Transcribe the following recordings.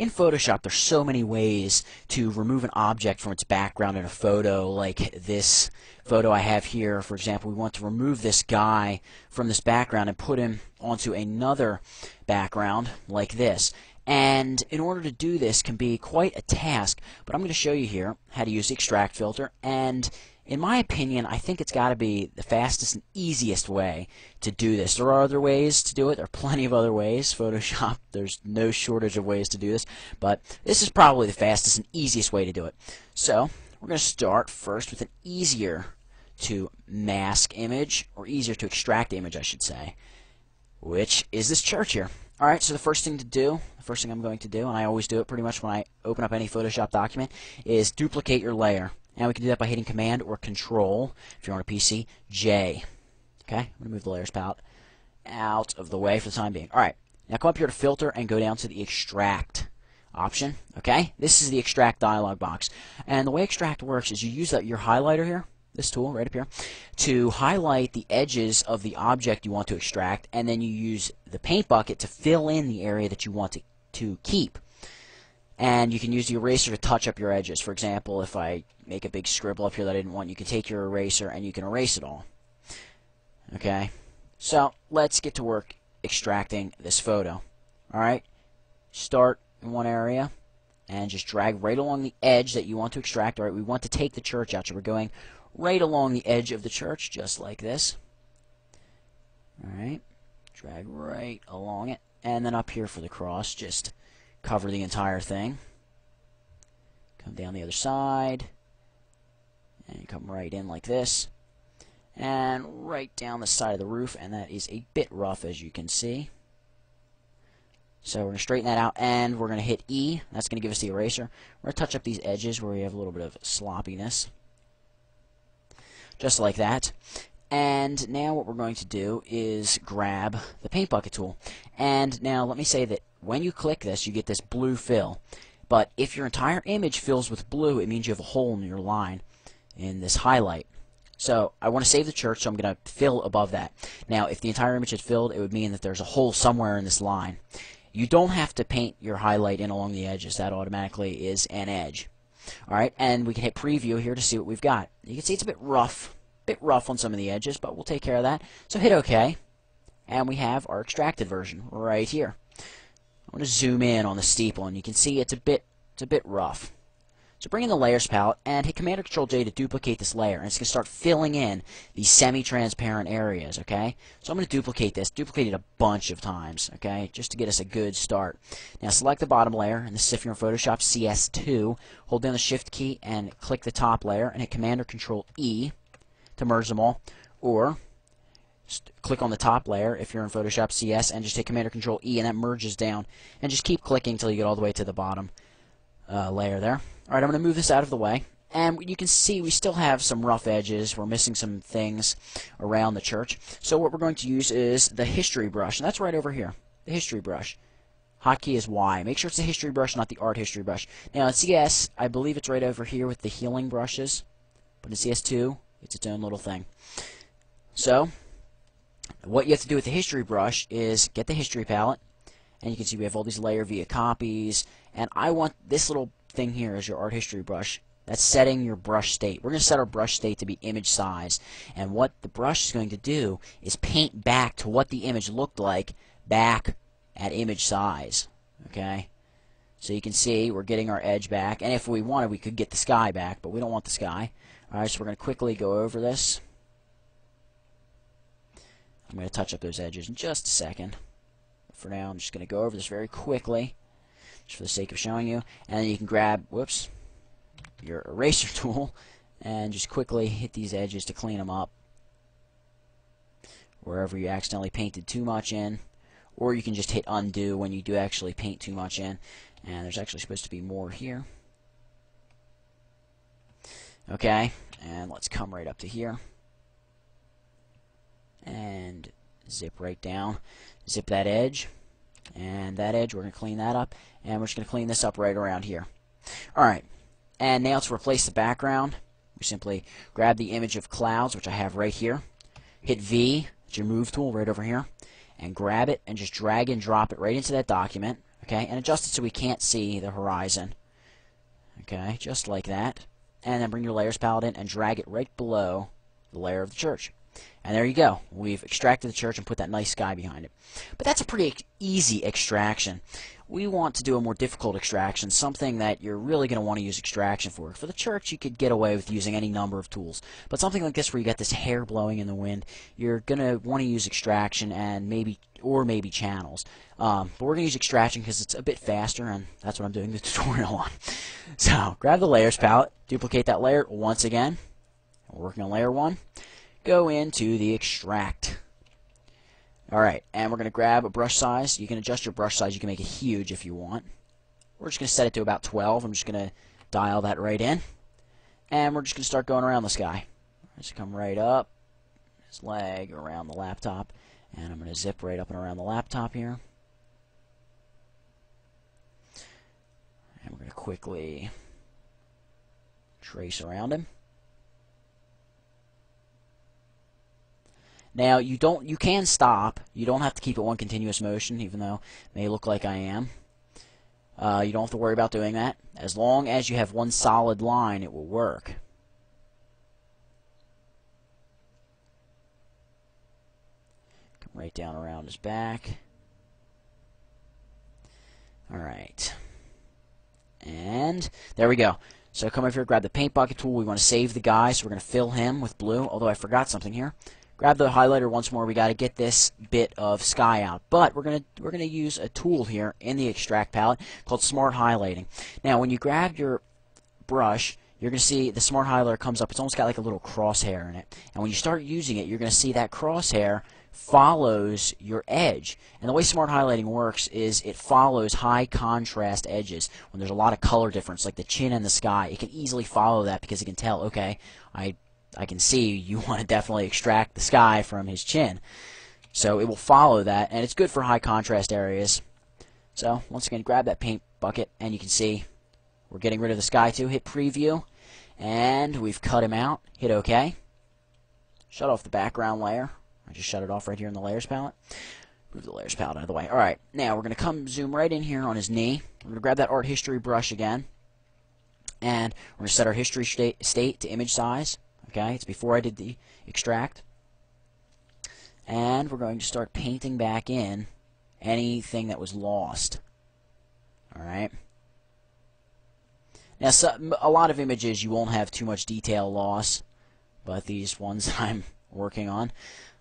in Photoshop, there's so many ways to remove an object from its background in a photo, like this photo I have here. For example, we want to remove this guy from this background and put him onto another background like this. And in order to do this can be quite a task, but I'm going to show you here how to use the extract filter. And in my opinion, I think it's got to be the fastest and easiest way to do this. There are other ways to do it. There are plenty of other ways. Photoshop, there's no shortage of ways to do this, but this is probably the fastest and easiest way to do it. So we're going to start first with an easier to mask image, or easier to extract image, I should say, which is this church here. Alright, so the first thing I'm going to do, and I always do it pretty much when I open up any Photoshop document, is duplicate your layer. And we can do that by hitting Command or Control, if you're on a PC, J. Okay, I'm going to move the layers palette out of the way for the time being. Alright, now come up here to Filter and go down to the Extract option. Okay, this is the Extract dialog box. And the way Extract works is you use your highlighter here, this tool right up here, to highlight the edges of the object you want to extract, and then you use the paint bucket to fill in the area that you want to keep. And you can use the eraser to touch up your edges. For example, if I make a big scribble up here that I didn't want, you can take your eraser and you can erase it all. Okay, so let's get to work extracting this photo. Alright, start in one area and just drag right along the edge that you want to extract. Alright, we want to take the church out, so we're going right along the edge of the church, just like this. Alright, drag right along it, and then up here for the cross, just cover the entire thing. Come down the other side, and come right in like this, and right down the side of the roof, and that is a bit rough, as you can see. So we're going to straighten that out, and we're going to hit E. That's going to give us the eraser. We're going to touch up these edges where we have a little bit of sloppiness. Just like that. And now what we're going to do is grab the paint bucket tool. And now let me say that when you click this, you get this blue fill. But if your entire image fills with blue, it means you have a hole in your line in this highlight. So I want to save the church, so I'm going to fill above that. Now, if the entire image had filled, it would mean that there's a hole somewhere in this line. You don't have to paint your highlight in along the edges. That automatically is an edge. Alright, and we can hit preview here to see what we've got. You can see it's a bit rough on some of the edges, but we'll take care of that. So hit OK, and we have our extracted version right here. I'm going to zoom in on the steeple, and you can see it's a bit rough. So bring in the Layers palette and hit Command or Control J to duplicate this layer, and it's going to start filling in these semi-transparent areas, okay? So I'm going to duplicate it a bunch of times, okay, just to get us a good start. Now select the bottom layer, and this is if you're in Photoshop CS2. Hold down the Shift key and click the top layer, and hit Command or Control E to merge them all, or click on the top layer if you're in Photoshop CS and just hit Command or Control E, and that merges down, and just keep clicking until you get all the way to the bottom layer there. Alright, I'm going to move this out of the way, and you can see we still have some rough edges. We're missing some things around the church. So what we're going to use is the history brush, and that's right over here, the history brush. Hotkey is Y. Make sure it's the history brush, not the art history brush. Now in CS, I believe it's right over here with the healing brushes, but in CS2, it's its own little thing. So what you have to do with the history brush is get the history palette, and you can see we have all these layer via copies, and I want this little thing here as your art history brush. That's setting your brush state. We're going to set our brush state to be image size, and what the brush is going to do is paint back to what the image looked like back at image size. Okay, so you can see we're getting our edge back, and if we wanted we could get the sky back, but we don't want the sky. Alright, so we're going to quickly go over this. I'm going to touch up those edges in just a second. For now, I'm just going to go over this very quickly, just for the sake of showing you. And then you can grab, your eraser tool, and just quickly hit these edges to clean them up wherever you accidentally painted too much in. Or you can just hit undo when you do actually paint too much in. And there's actually supposed to be more here. Okay, and let's come right up to here. And zip right down. Zip that edge. And that edge, we're going to clean that up. And we're just going to clean this up right around here. Alright, and now to replace the background, we simply grab the image of clouds, which I have right here. Hit V, it's your move tool right over here. And grab it and just drag and drop it right into that document. okay, and adjust it so we can't see the horizon. Okay, just like that. And then bring your layers palette in and drag it right below the layer of the church. And there you go. We've extracted the church and put that nice sky behind it. But that's a pretty easy extraction. We want to do a more difficult extraction, something that you're really going to want to use extraction for. For the church, you could get away with using any number of tools. But something like this where you got this hair blowing in the wind, you're going to want to use extraction and maybe channels. But we're going to use extraction because it's a bit faster, and that's what I'm doing the tutorial on. So grab the layers palette, duplicate that layer once again. We're working on layer 1. Go into the extract. Alright, and we're going to grab a brush size. You can adjust your brush size. You can make it huge if you want. We're just going to set it to about 12. I'm just going to dial that right in. And we're just going to start going around the sky. Just come right up, his leg around the laptop. And I'm going to zip right up and around the laptop here. And we're going to quickly trace around him. Now you can stop. You don't have to keep it one continuous motion, even though it may look like I am. You don't have to worry about doing that. As long as you have one solid line, it will work. Come right down around his back. Alright. And there we go. So come over here, grab the paint bucket tool. We want to save the guy, so we're going to fill him with blue, although I forgot something here. Grab the highlighter once more. We got to get this bit of sky out, but we're gonna use a tool here in the extract palette called Smart Highlighting. Now, when you grab your brush, you're gonna see the Smart Highlighter comes up. It's almost got like a little crosshair in it, and when you start using it, you're gonna see that crosshair follows your edge. And the way Smart Highlighting works is it follows high contrast edges. When there's a lot of color difference, like the chin and the sky, it can easily follow that because it can tell, okay, I can see you want to definitely extract the sky from his chin. So it will follow that, and it's good for high contrast areas. So once again, grab that paint bucket, and you can see we're getting rid of the sky too. Hit preview, and we've cut him out. Hit OK. Shut off the background layer. I just shut it off right here in the layers palette. Move the layers palette out of the way. Alright, now we're going to come zoom right in here on his knee. We're going to grab that art history brush again, and we're going to set our history state to image size. Okay, it's before I did the extract. And we're going to start painting back in anything that was lost. Alright. Now, a lot of images you won't have too much detail loss, but these ones that I'm working on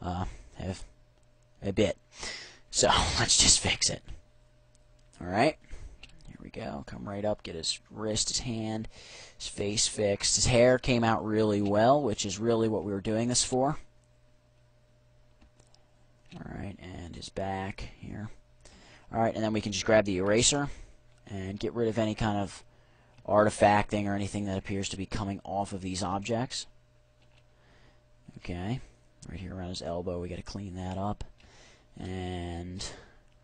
have a bit. So, let's just fix it. Alright. Here we go. Come right up, get his wrist, his hand, his face fixed. His hair came out really well, which is really what we were doing this for. Alright, and his back here. Alright, and then we can just grab the eraser and get rid of any kind of artifacting or anything that appears to be coming off of these objects. Okay, right here around his elbow, we got to clean that up. And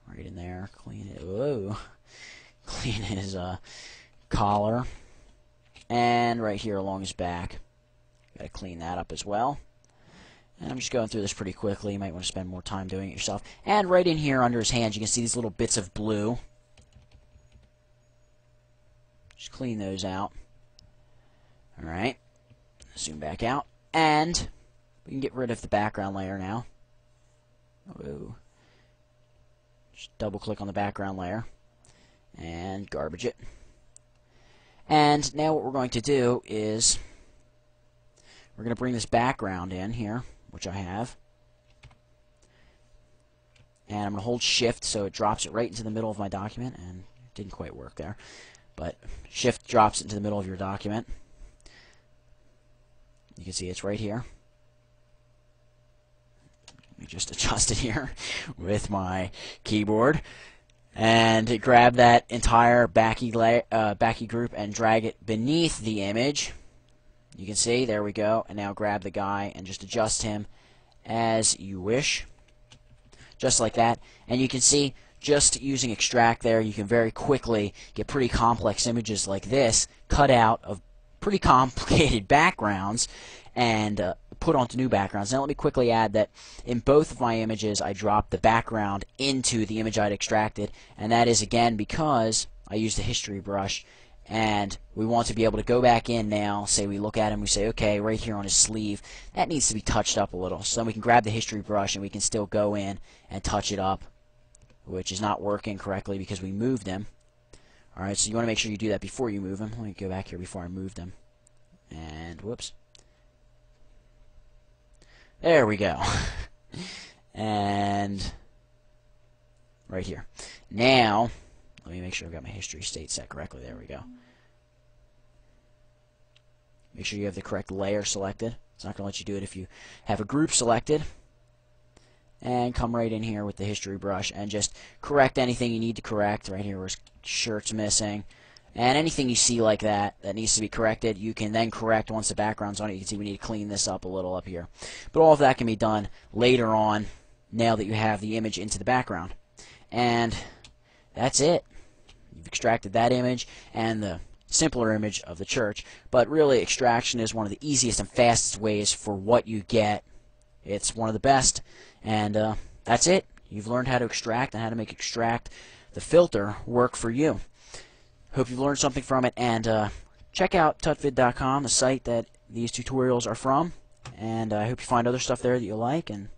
right in there, clean it. Whoa. Clean his collar, and right here along his back, got to clean that up as well. And I'm just going through this pretty quickly. You might want to spend more time doing it yourself. And right in here under his hands, you can see these little bits of blue. Just clean those out. All right, zoom back out, and we can get rid of the background layer now. Whoa. Just double click on the background layer and garbage it. And now what we're going to do is we're going to bring this background in here, which I have. And I'm going to hold shift so it drops it right into the middle of my document, and it didn't quite work there. But shift drops it into the middle of your document. You can see it's right here. Let me just adjust it here with my keyboard. And grab that entire backy group and drag it beneath the image. You can see, there we go. And now grab the guy and just adjust him as you wish. Just like that. And you can see, just using extract there, you can very quickly get pretty complex images like this cut out of pretty complicated backgrounds and put onto new backgrounds. Now let me quickly add that in both of my images I dropped the background into the image I'd extracted, and that is again because I used the history brush, and we want to be able to go back in now. Say we look at him, we say, okay, right here on his sleeve, that needs to be touched up a little. So then we can grab the history brush and we can still go in and touch it up, which is not working correctly because we moved him. Alright, so you want to make sure you do that before you move him. Let me go back here before I moved him. And whoops. There we go. And right here. Now, let me make sure I've got my history state set correctly. There we go. Make sure you have the correct layer selected. It's not going to let you do it if you have a group selected. And come right in here with the history brush and just correct anything you need to correct. Right here where his shirt's missing. And anything you see like that that needs to be corrected, you can then correct once the background's on it. You can see we need to clean this up a little up here. But all of that can be done later on, now that you have the image into the background. And that's it. You've extracted that image and the simpler image of the church. But really, extraction is one of the easiest and fastest ways for what you get. It's one of the best. And that's it. You've learned how to extract and how to make extract the filter work for you. Hope you've learned something from it, and check out tutvid.com, the site that these tutorials are from, and I hope you find other stuff there that you like, and